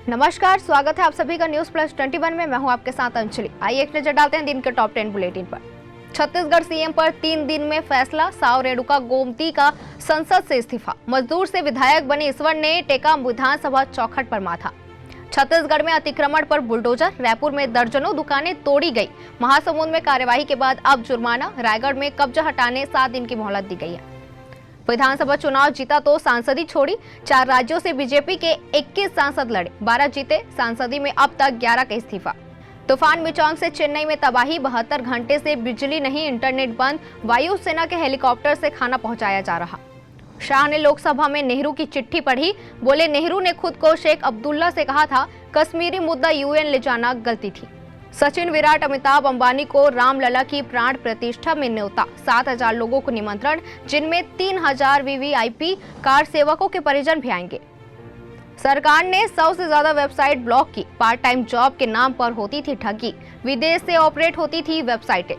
नमस्कार, स्वागत है आप सभी का न्यूज प्लस 21 में। मैं हूं आपके साथ अंजलि। आइए एक नजर डालते हैं दिन के टॉप 10 बुलेटिन पर। छत्तीसगढ़ सीएम पर 3 दिन में फैसला, साव रेणुका गोमती का संसद से इस्तीफा। मजदूर से विधायक बने ईश्वर ने टेका विधानसभा चौखट पर माथा। छत्तीसगढ़ में अतिक्रमण पर बुलडोजर, रायपुर में दर्जनों दुकानें तोड़ी गई। महासमुंद में कार्यवाही के बाद अब जुर्माना। रायगढ़ में कब्जा हटाने 7 दिन की मोहलत दी गई है। विधानसभा चुनाव जीता तो सांसदी छोड़ी। 4 राज्यों से बीजेपी के 21 सांसद लड़े, 12 जीते। सांसदी में अब तक 11 का इस्तीफा। तूफान मिचोंग से चेन्नई में तबाही, 72 घंटे से बिजली नहीं, इंटरनेट बंद। वायुसेना के हेलीकॉप्टर से खाना पहुंचाया जा रहा। शाह ने लोकसभा में नेहरू की चिट्ठी पढ़ी, बोले नेहरू ने खुद को शेख अब्दुल्ला से कहा था, कश्मीरी मुद्दा यूएन ले जाना गलती थी। सचिन, विराट, अमिताभ अंबानी को रामलला की प्राण प्रतिष्ठा में न्योता। 7,000 लोगों को निमंत्रण, जिनमें 3,000 वीवीआईपी कार सेवकों के परिजन भी आएंगे। सरकार ने 100 से ज्यादा वेबसाइट ब्लॉक की। पार्ट टाइम जॉब के नाम पर होती थी ठगी, विदेश से ऑपरेट होती थी वेबसाइटें।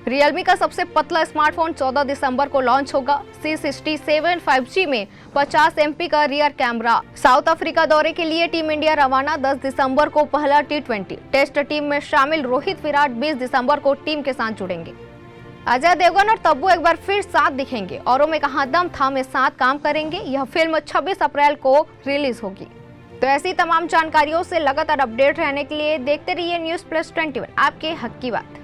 रियलमी का सबसे पतला स्मार्टफोन 14 दिसंबर को लॉन्च होगा। C67 5G में 50 MP का रियर कैमरा। साउथ अफ्रीका दौरे के लिए टीम इंडिया रवाना। 10 दिसंबर को पहला T20 टेस्ट टीम में शामिल रोहित, विराट 20 दिसंबर को टीम के साथ जुड़ेंगे। अजय देवगन और तब्बू एक बार फिर साथ दिखेंगे। औरों में कहां दम था में साथ काम करेंगे। यह फिल्म 26 अप्रैल को रिलीज होगी। तो ऐसी तमाम जानकारियों से लगातार अपडेट रहने के लिए देखते रहिए न्यूज प्लस 21, आपके हक की बात।